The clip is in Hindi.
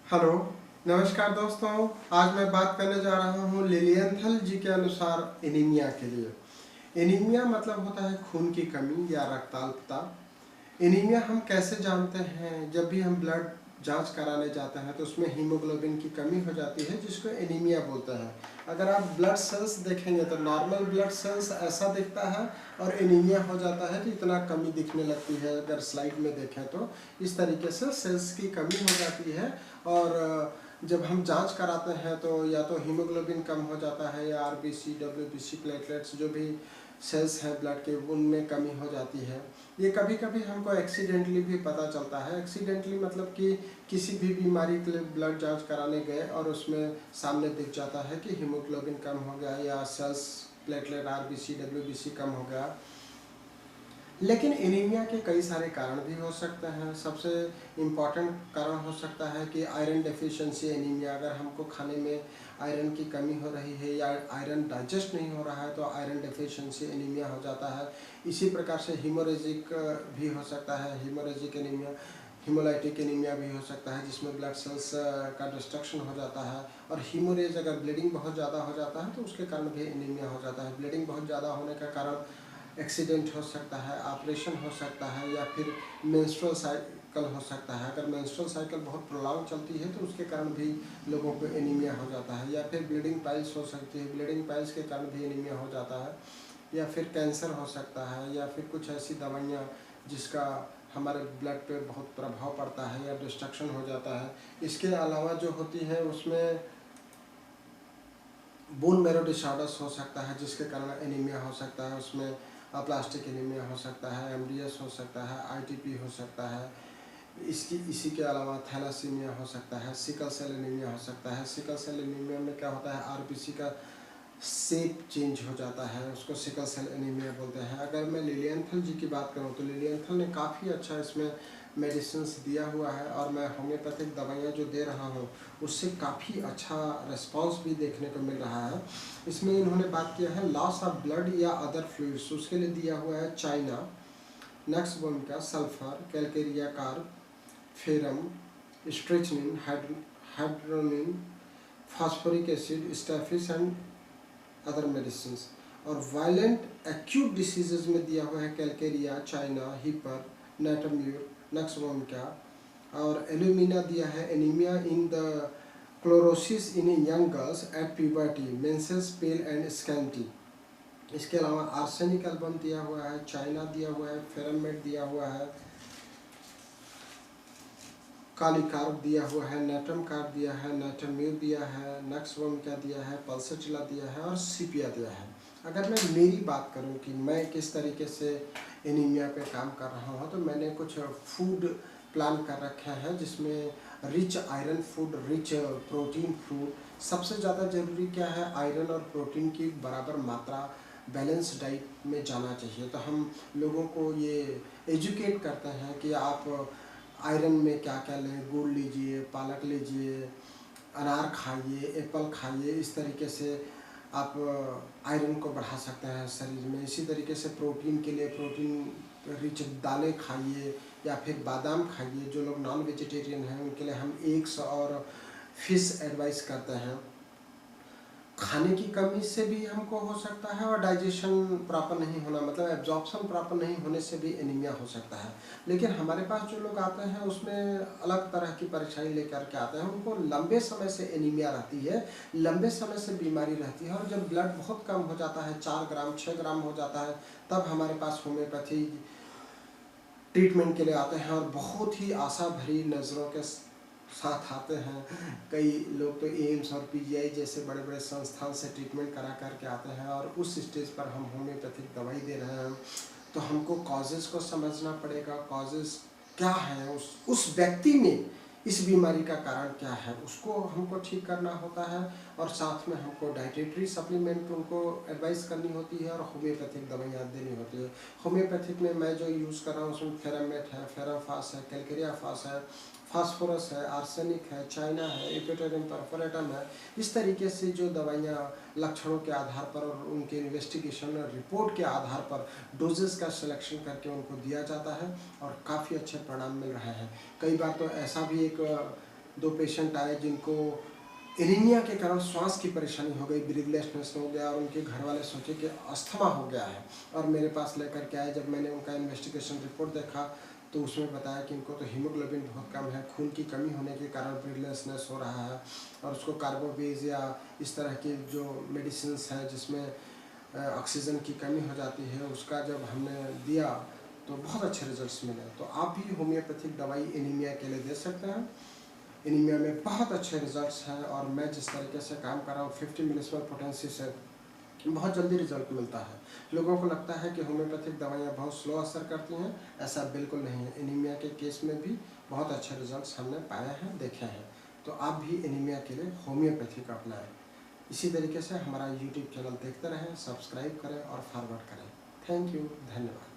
हेलो, नमस्कार दोस्तों। आज मैं बात करने जा रहा हूँ लिलियनथल जी के अनुसार एनीमिया के लिए। एनीमिया मतलब होता है खून की कमी या रक्ताल्पता। एनीमिया हम कैसे जानते हैं? जब भी हम ब्लड जांच कराने जाते हैं तो उसमें हीमोग्लोबिन की कमी हो जाती है, जिसको एनीमिया बोलते हैं। अगर आप ब्लड सेल्स देखेंगे तो नॉर्मल ब्लड सेल्स ऐसा दिखता है और एनीमिया हो जाता है तो इतना कमी दिखने लगती है। अगर स्लाइड में देखें तो इस तरीके से सेल्स की कमी हो जाती है। और जब हम जांच कराते हैं तो या तो हीमोग्लोबिन कम हो जाता है या आरबीसी, डब्ल्यूबीसी, प्लेटलेट्स जो भी सेल्स हैं ब्लड के, उनमें कमी हो जाती है। ये कभी कभी हमको एक्सीडेंटली भी पता चलता है। एक्सीडेंटली मतलब कि किसी भी बीमारी के लिए ब्लड जांच कराने गए और उसमें सामने दिख जाता है कि हीमोग्लोबिन कम हो गया या सेल्स, प्लेटलेट, आरबीसी, डब्ल्यूबीसी कम हो गया। लेकिन एनीमिया के कई सारे कारण भी हो सकते हैं। सबसे इम्पॉर्टेंट कारण हो सकता है कि आयरन डेफिशिएंसी एनीमिया। अगर हमको खाने में आयरन की कमी हो रही है या आयरन डाइजेस्ट नहीं हो रहा है तो आयरन डेफिशिएंसी एनीमिया हो जाता है। इसी प्रकार से हीमोरेजिक भी हो सकता है, हीमोरेजिक एनीमिया। हीमोलाइटिक एनीमिया भी हो सकता है जिसमें ब्लड सेल्स का डिस्ट्रक्शन हो जाता है। और हीमोरेज, अगर ब्लीडिंग बहुत ज़्यादा हो जाता है तो उसके कारण भी एनीमिया हो जाता है। ब्लीडिंग बहुत ज़्यादा होने का कारण एक्सीडेंट हो सकता है, ऑपरेशन हो सकता है या फिर मेंस्ट्रुअल साइकिल हो सकता है। अगर मेंस्ट्रुअल साइकिल बहुत प्रोलॉन्ग चलती है तो उसके कारण भी लोगों को एनीमिया हो जाता है। या फिर ब्लीडिंग पाइल्स हो सकती है, ब्लीडिंग पाइल्स के कारण भी एनीमिया हो जाता है। या फिर कैंसर हो सकता है या फिर कुछ ऐसी दवाइयाँ जिसका हमारे ब्लड पे बहुत प्रभाव पड़ता है या डिस्ट्रक्शन हो जाता है। इसके अलावा जो होती है उसमें बोन मैरो डिसऑर्डर्स हो सकता है जिसके कारण एनीमिया हो सकता है। उसमें प्लास्टिक एनीमिया हो सकता है, एमडीएस हो सकता है, आईटीपी हो सकता है। इसी के अलावा थैलासीमिया हो सकता है, सिकल सेल एनीमिया हो सकता है। सिकल सेल एनीमिया में क्या होता है, आरबीसी का शेप चेंज हो जाता है, उसको सिकल सेल एनीमिया बोलते हैं। अगर मैं लिलियनथल जी की बात करूं तो लिलियनथल ने काफ़ी अच्छा इसमें मेडिसिन्स दिया हुआ है और मैं होम्योपैथिक दवाइयाँ जो दे रहा हूँ उससे काफ़ी अच्छा रिस्पांस भी देखने को मिल रहा है। इसमें इन्होंने बात किया है लॉस ऑफ ब्लड या अदर फ्लूइड्स, उसके लिए दिया हुआ है China, nux vomica, sulphur, calcarea carb, ferrum, strychnine, हाइड्रोनिन, phosphoric acid, staphis and other medicine. और वायलेंट एक्यूट डिसीजेज में दिया हुआ है calcarea, China, hepar, natrum mur, nux vomica. और एल्यूमिना दिया है anaemia in the chlorosis in young girls at puberty, menses pale and scanty. इसके अलावा आर्सेनिक एल्बम दिया हुआ है, चाइना दिया हुआ है, फेरमेट दिया हुआ है, कालीकार्ब दिया हुआ है, नेटम कार्ब दिया है, नेटम्यूर दिया है, नक्स वोमिका दिया है, पल्सटिला दिया है और सीपिया दिया है। अगर मैं मेरी बात करूं कि मैं किस तरीके से एनीमिया पे काम कर रहा हूं तो मैंने कुछ फूड प्लान कर रखे हैं जिसमें rich iron food, rich protein food. सबसे ज़्यादा ज़रूरी क्या है, आयरन और प्रोटीन की बराबर मात्रा बैलेंस डाइट में जाना चाहिए। तो हम लोगों को ये एजुकेट करते हैं कि आप आयरन में क्या क्या लें, गुड़ लीजिए, पालक लीजिए, अनार खाइए, एप्पल खाइए। इस तरीके से आप आयरन को बढ़ा सकते हैं शरीर में। इसी तरीके से प्रोटीन के लिए प्रोटीन रिच दालें खाइए या फिर बादाम खाइए। जो लोग नॉन वेजिटेरियन हैं उनके लिए हम एग्स और फिश एडवाइस करते हैं। खाने की कमी से भी हमको हो सकता है और डाइजेशन प्रॉपर नहीं होना, मतलब एब्जॉर्प्शन प्रॉपर नहीं होने से भी एनीमिया हो सकता है। लेकिन हमारे पास जो लोग आते हैं उसमें अलग तरह की परेशानी लेकर के आते हैं। उनको लंबे समय से एनीमिया रहती है, लंबे समय से बीमारी रहती है और जब ब्लड बहुत कम हो जाता है, 4 ग्राम 6 ग्राम हो जाता है, तब हमारे पास होम्योपैथी ट्रीटमेंट के लिए आते हैं और बहुत ही आशा भरी नज़रों के साथ आते हैं। कई लोग तो एम्स और पीजीआई जैसे बड़े बड़े संस्थान से ट्रीटमेंट करा करके आते हैं और उस स्टेज पर हम होम्योपैथिक दवाई दे रहे हैं। तो हमको कॉजेज़ को समझना पड़ेगा, कॉजेज़ क्या है उस व्यक्ति में, इस बीमारी का कारण क्या है, उसको हमको ठीक करना होता है। और साथ में हमको डाइटेटरी सप्लीमेंट उनको एडवाइस करनी होती है और होम्योपैथिक दवाइयाँ देनी होती है। होम्योपैथिक में मैं जो यूज़ कर रहा हूँ उसमें फेरामेट है, फेराफास है, कैलकेरिया फास है, फास्फोरस है, आर्सेनिक है, चाइना है, इपिटोरियम परफोरेटम है। इस तरीके से जो दवाइयाँ लक्षणों के आधार पर और उनके इन्वेस्टिगेशन रिपोर्ट के आधार पर डोजेस का सिलेक्शन करके उनको दिया जाता है और काफ़ी अच्छे परिणाम मिल रहे हैं। कई बार तो ऐसा भी एक 2 पेशेंट आए जिनको एनीमिया के कारण श्वास की परेशानी हो गई, ब्रीथलेसनेस हो गया और उनके घर वाले सोचे कि अस्थमा हो गया है और मेरे पास लेकर के आए। जब मैंने उनका इन्वेस्टिगेशन रिपोर्ट देखा तो उसमें बताया कि इनको तो हीमोग्लोबिन बहुत कम है, खून की कमी होने के कारण ब्रीथलेसनेस हो रहा है और उसको कार्बोवेज या इस तरह की जो मेडिसिन है जिसमें ऑक्सीजन की कमी हो जाती है, उसका जब हमने दिया तो बहुत अच्छे रिजल्ट्स मिले। तो आप भी होम्योपैथिक दवाई एनीमिया के लिए दे सकते हैं। एनीमिया में बहुत अच्छे रिजल्ट्स हैं और मैं जिस तरीके से काम कर रहा हूँ 50 मिलीस्मोल पोटेंसी से बहुत जल्दी रिजल्ट मिलता है। लोगों को लगता है कि होम्योपैथिक दवाइयाँ बहुत स्लो असर करती हैं, ऐसा बिल्कुल नहीं है। एनीमिया के केस में भी बहुत अच्छे रिजल्ट्स हमने पाए हैं, देखे हैं। तो आप भी एनीमिया के लिए होम्योपैथी को अपनाएं। इसी तरीके से हमारा यूट्यूब चैनल देखते रहें, सब्सक्राइब करें और फॉरवर्ड करें। थैंक यू, धन्यवाद।